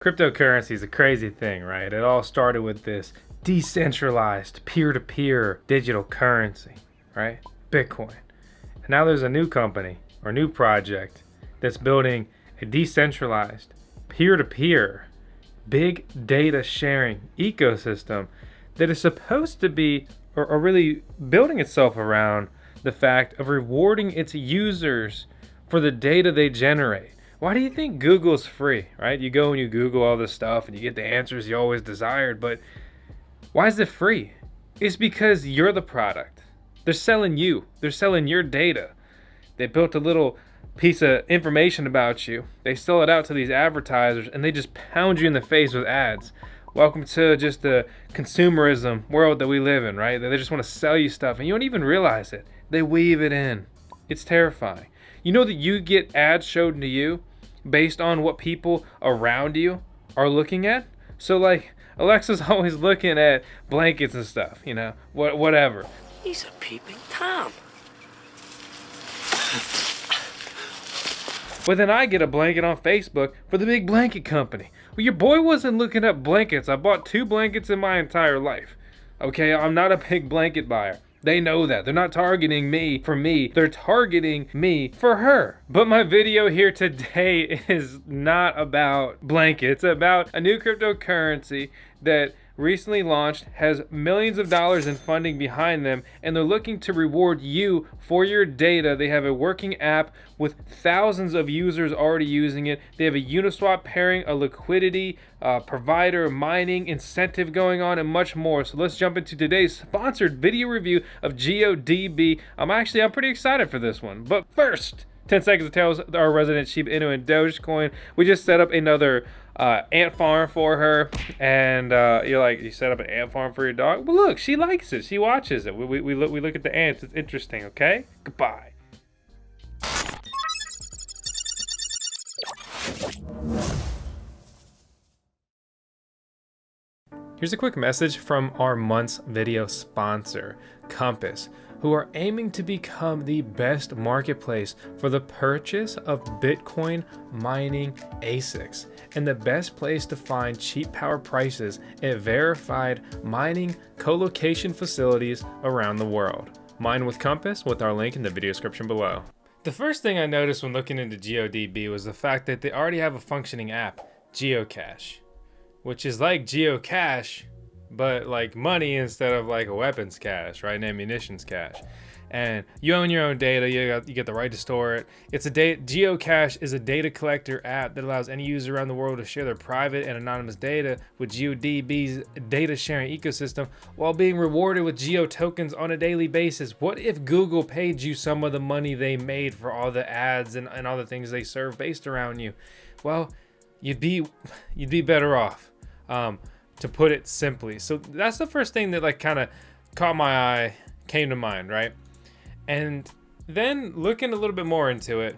Cryptocurrency is a crazy thing, right? It all started with this decentralized peer-to-peer digital currency, right? Bitcoin. And now there's a new company or new project that's building a decentralized peer-to-peer big data sharing ecosystem that is supposed to be or really building itself around the fact of rewarding its users for the data they generate. Why do you think Google's free, right? You go and you Google all this stuff and you get the answers you always desired, but why is it free? It's because you're the product. They're selling you. They're selling your data. They built a little piece of information about you. They sell it out to these advertisers and they just pound you in the face with ads. Welcome to just the consumerism world that we live in, right? They just want to sell you stuff and you don't even realize it. They weave it in. It's terrifying. You know that you get ads showed to you based on what people around you are looking at? So like Alexa's always looking at blankets and stuff, you know, whatever. He's a peeping Tom. But then I get a blanket on Facebook for the big blanket company. Well, your boy wasn't looking up blankets. I bought 2 blankets in my entire life. Okay, I'm not a big blanket buyer. They know that. They're not targeting me for me. They're targeting me for her. But my video here today is not about blankets. It's about a new cryptocurrency that recently launched, has millions of dollars in funding behind them, and they're looking to reward you for your data. They have a working app with thousands of users already using it. They have a Uniswap pairing, a liquidity provider, mining incentive going on, and much more. So let's jump into today's sponsored video review of GeoDB. I'm pretty excited for this one. But first, 10 seconds of tells our resident Shiba Inu and Dogecoin. We just set up another ant farm for her, and you're like, you set up an ant farm for your dog? Well, look, she likes it. She watches it. We look at the ants. It's interesting. Okay. Goodbye. Here's a quick message from our month's video sponsor, Compass, who are aiming to become the best marketplace for the purchase of Bitcoin mining ASICs and the best place to find cheap power prices at verified mining co-location facilities around the world. Mine with Compass with our link in the video description below. The first thing I noticed when looking into GeoDB was the fact that they already have a functioning app, Geocache, which is like geocache, but like money instead of like a weapons cache, right? An ammunitions cache. And you own your own data. You get the right to store it. Geocache is a data collector app that allows any user around the world to share their private and anonymous data with GeoDB's data sharing ecosystem while being rewarded with Geo tokens on a daily basis. What if Google paid you some of the money they made for all the ads and all the things they serve based around you? Well, you'd be better off, to put it simply. So that's the first thing that like kind of caught my eye, came to mind, right? And then looking a little bit more into it,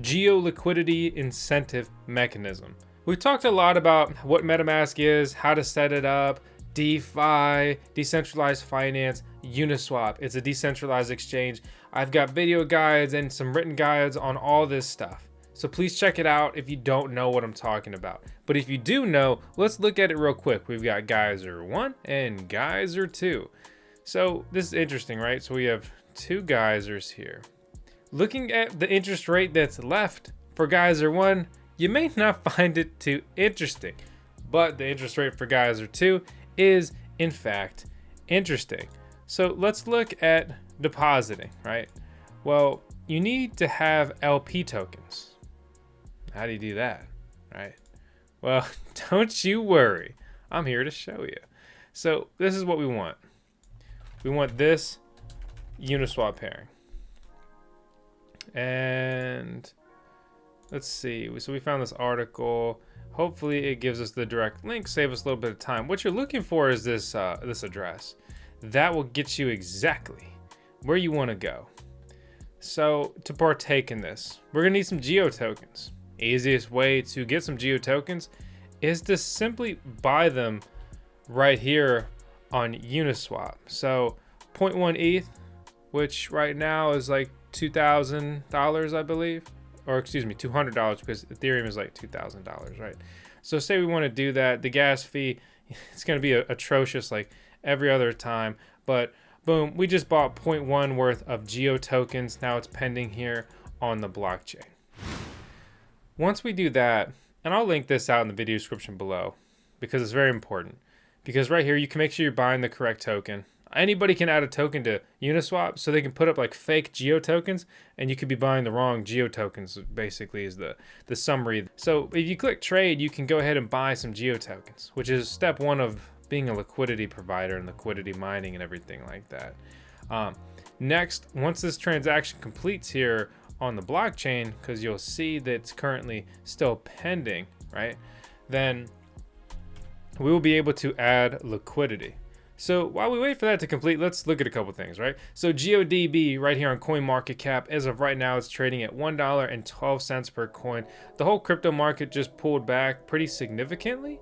Geo liquidity incentive mechanism. We've talked a lot about what metamask is, how to set it up, DeFi, decentralized finance, Uniswap. It's a decentralized exchange. I've got video guides and some written guides on all this stuff. So please check it out if you don't know what I'm talking about. But if you do know, let's look at it real quick. We've got Geyser 1 and Geyser 2. So this is interesting, right? So we have 2 geysers here. Looking at the interest rate that's left for Geyser 1, you may not find it too interesting. But the interest rate for Geyser 2 is, in fact, interesting. So let's look at depositing, right? Well, you need to have LP tokens. How do you do that, right? Well, don't you worry. I'm here to show you. So this is what we want. We want this Uniswap pairing. And let's see. So we found this article. Hopefully it gives us the direct link, save us a little bit of time. What you're looking for is this address. That will get you exactly where you want to go. So to partake in this, we're gonna need some Geo tokens. Easiest way to get some Geo tokens is to simply buy them right here on Uniswap. So 0.1 ETH, which right now is like $2,000, I believe, or excuse me, $200 because Ethereum is like $2,000, right? So say we want to do that, the gas fee, it's going to be atrocious like every other time. But boom, we just bought 0.1 worth of GEO tokens. Now it's pending here on the blockchain. Once we do that, and I'll link this out in the video description below because it's very important. Because right here, you can make sure you're buying the correct token. Anybody can add a token to Uniswap, so they can put up like fake GEO tokens, and you could be buying the wrong GEO tokens, basically is the summary. So if you click trade, you can go ahead and buy some GEO tokens, which is step one of being a liquidity provider and liquidity mining and everything like that. Next, once this transaction completes here on the blockchain, because you'll see that it's currently still pending, right? Then we will be able to add liquidity. So while we wait for that to complete, let's look at a couple things, right? So GeoDB right here on CoinMarketCap, as of right now, it's trading at $1.12 per coin. The whole crypto market just pulled back pretty significantly,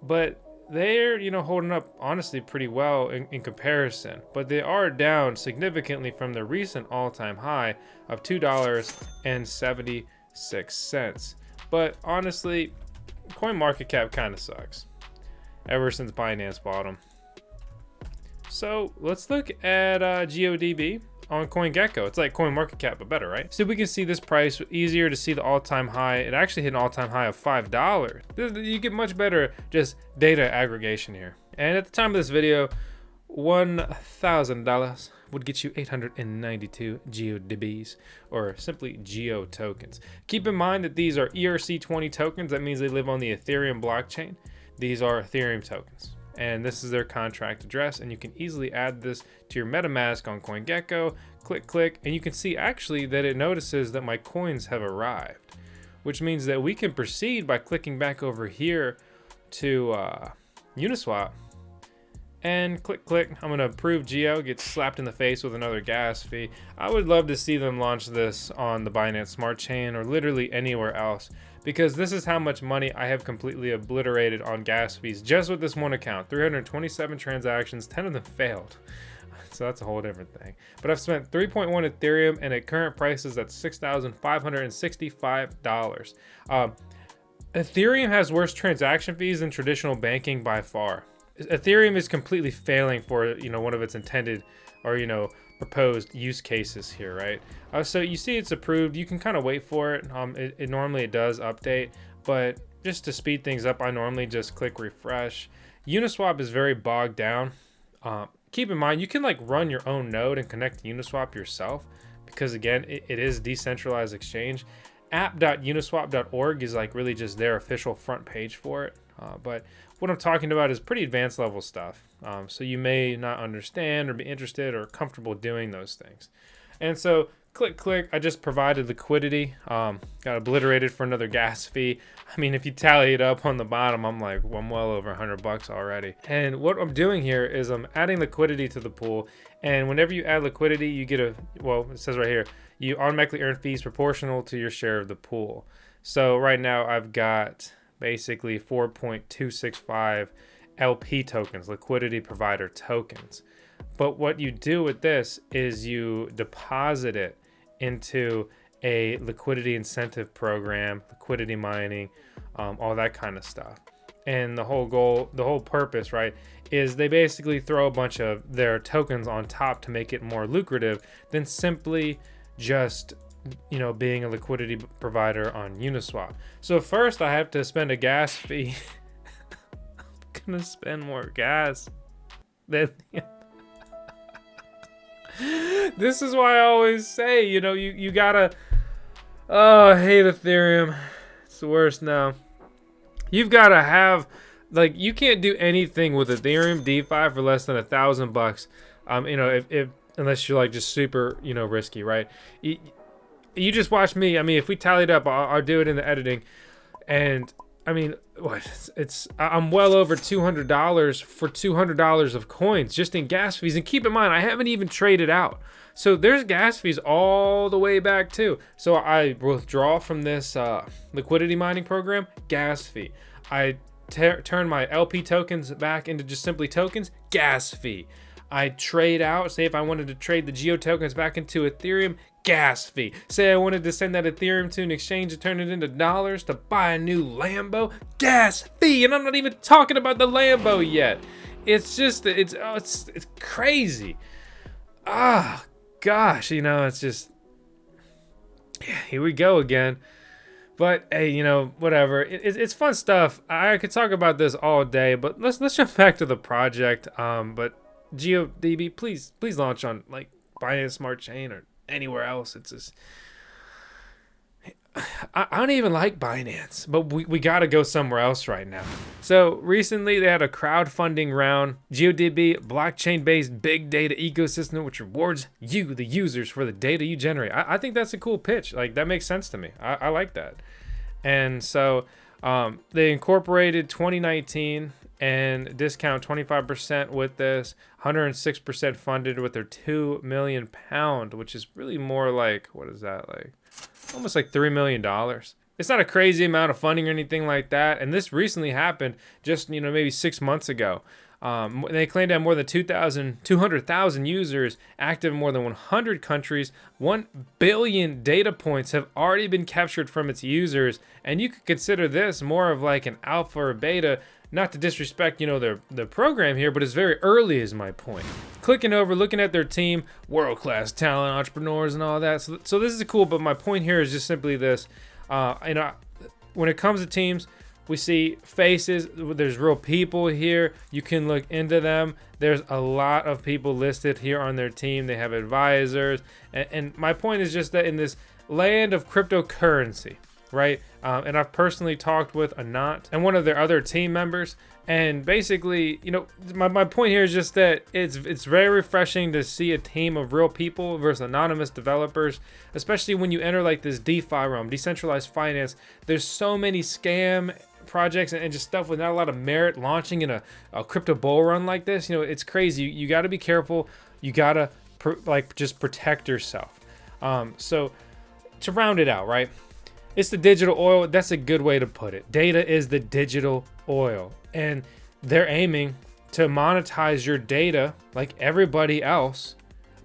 but they're, holding up honestly pretty well in comparison. But they are down significantly from the recent all-time high of $2.76. But honestly, CoinMarketCap kind of sucks ever since Binance bought them. So let's look at GeoDB on CoinGecko. It's like CoinMarketCap, but better, right? So we can see this price, easier to see the all-time high. It actually hit an all-time high of $5. You get much better just data aggregation here. And at the time of this video, $1,000 would get you 892 GeoDBs, or simply GEO tokens. Keep in mind that these are ERC20 tokens. That means they live on the Ethereum blockchain. These are Ethereum tokens. And this is their contract address, and you can easily add this to your MetaMask on CoinGecko. Click, and you can see actually that it notices that my coins have arrived, which means that we can proceed by clicking back over here to Uniswap and click. I'm gonna approve GEO, get slapped in the face with another gas fee. I would love to see them launch this on the Binance Smart Chain or literally anywhere else, because this is how much money I have completely obliterated on gas fees just with this one account. 327 transactions, 10 of them failed. So that's a whole different thing. But I've spent 3.1 Ethereum, and at current prices, that's $6,565. Ethereum has worse transaction fees than traditional banking by far. Ethereum is completely failing for, one of its intended or, proposed use cases here, right? So you see it's approved. You can kind of wait for it. It normally does update, but just to speed things up, I normally just click refresh. Uniswap is very bogged down. Keep in mind, you can like run your own node and connect to Uniswap yourself, because again, it is decentralized exchange. app.uniswap.org is like really just their official front page for it. But what I'm talking about is pretty advanced level stuff. So you may not understand or be interested or comfortable doing those things. And so click, I just provided liquidity, got obliterated for another gas fee. I mean, if you tally it up on the bottom, I'm well over $100 already. And what I'm doing here is I'm adding liquidity to the pool. And whenever you add liquidity, you get it says right here, you automatically earn fees proportional to your share of the pool. So right now I've got basically 4.265 LP tokens, liquidity provider tokens. But what you do with this is you deposit it into a liquidity incentive program, liquidity mining, all that kind of stuff. And the whole goal, the whole purpose, right, is they basically throw a bunch of their tokens on top to make it more lucrative than simply just being a liquidity provider on Uniswap. So first I have to spend a gas fee. I'm gonna spend more gas than this is why I always say, you gotta, I hate Ethereum. It's the worst now. You've gotta have, you can't do anything with Ethereum DeFi for less than $1,000. If unless you're just super, risky, right? You just watch me. I mean, if we tallied up, I'll do it in the editing. And I mean, I'm well over $200 for $200 of coins just in gas fees. And keep in mind, I haven't even traded out. So there's gas fees all the way back too. So I withdraw from this liquidity mining program, gas fee. I turn my LP tokens back into just simply tokens, gas fee. I trade out, say if I wanted to trade the GEO tokens back into Ethereum, gas fee. Say I wanted to send that Ethereum to an exchange to turn it into dollars to buy a new Lambo, gas fee. And I'm not even talking about the Lambo yet. It's just, it's crazy. Ah, gosh, you know, it's just, yeah, here we go again. But hey, you know, whatever. It's fun stuff. I could talk about this all day, but let's jump back to the project. But GeoDB, please launch on like Binance Smart Chain or anywhere else. It's just, I don't even like Binance, but we got to go somewhere else right now. So recently they had a crowdfunding round. GeoDB, blockchain-based big data ecosystem, which rewards you, the users, for the data you generate. I think that's a cool pitch. Like, that makes sense to me. I like that. And so they incorporated 2019 and discount 25% with this, 106% funded with their £2 million, which is really more like, what is that, like almost like $3 million. It's not a crazy amount of funding or anything like that. And this recently happened just, you know, maybe 6 months ago. They claim to have more than 200,000 users active in more than 100 countries. 1 billion data points have already been captured from its users. And you could consider this more of like an alpha or beta. Not to disrespect, you know, their program here, but it's very early is my point. Clicking over, looking at their team, world-class talent, entrepreneurs and all that. So this is cool, but my point here is just simply this. You know, when it comes to teams, we see faces. There's real people here. You can look into them. There's a lot of people listed here on their team. They have advisors. And my point is just that in this land of cryptocurrency, right? And I've personally talked with Anant and one of their other team members. And basically, you know, my point here is just that it's very refreshing to see a team of real people versus anonymous developers, especially when you enter like this DeFi realm, decentralized finance. There's so many scam projects and just stuff with not a lot of merit launching in a crypto bull run like this. You know, it's crazy. You got to be careful. You got to just protect yourself. So to round it out, right? It's the digital oil. That's a good way to put it. Data is the digital oil. And they're aiming to monetize your data like everybody else,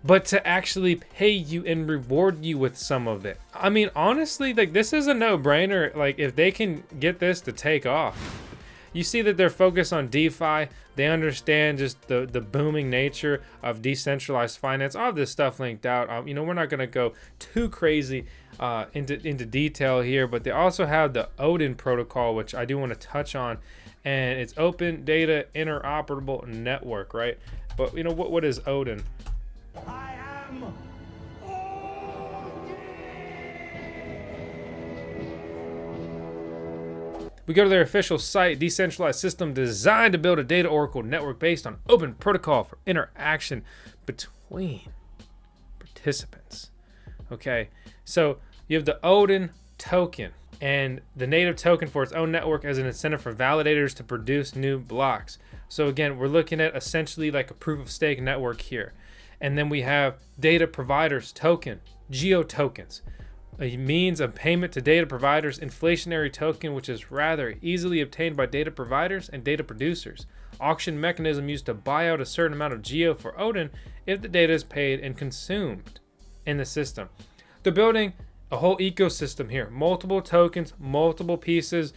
but to actually pay you and reward you with some of it. I mean, honestly, like, this is a no-brainer. Like, if they can get this to take off. You see that they're focused on DeFi. They understand just the booming nature of decentralized finance. All of this stuff linked out. You know, we're not going to go too crazy into detail here, but they also have the ODIN Protocol, which I do want to touch on. And it's open data interoperable network, right? But you know what is ODIN? I am We go to their official site, decentralized system designed to build a data oracle network based on open protocol for interaction between participants. Okay, so you have the ODIN token and the native token for its own network as an incentive for validators to produce new blocks. So again, we're looking at essentially like a proof of stake network here. And then we have data providers token, GEO tokens, a means of payment to data providers, inflationary token, which is rather easily obtained by data providers and data producers. Auction mechanism used to buy out a certain amount of GEO for ODIN if the data is paid and consumed in the system. They're building a whole ecosystem here, multiple tokens, multiple pieces.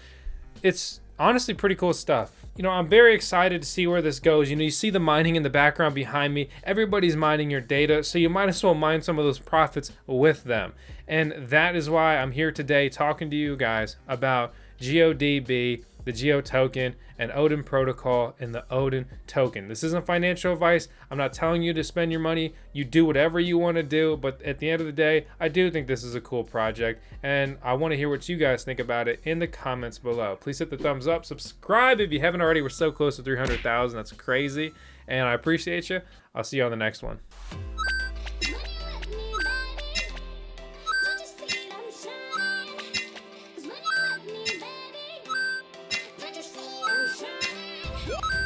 It's honestly pretty cool stuff. You know, I'm very excited to see where this goes. You know, you see the mining in the background behind me. Everybody's mining your data, so you might as well mine some of those profits with them. And that is why I'm here today talking to you guys about GeoDB, the GEO token, and ODIN Protocol and the ODIN token. This isn't financial advice. I'm not telling you to spend your money. You do whatever you want to do, but at the end of the day, I do think this is a cool project, and I want to hear what you guys think about it in the comments below. Please hit the thumbs up, subscribe if you haven't already. We're so close to 300,000. That's crazy, and I appreciate you. I'll see you on the next one. Shine.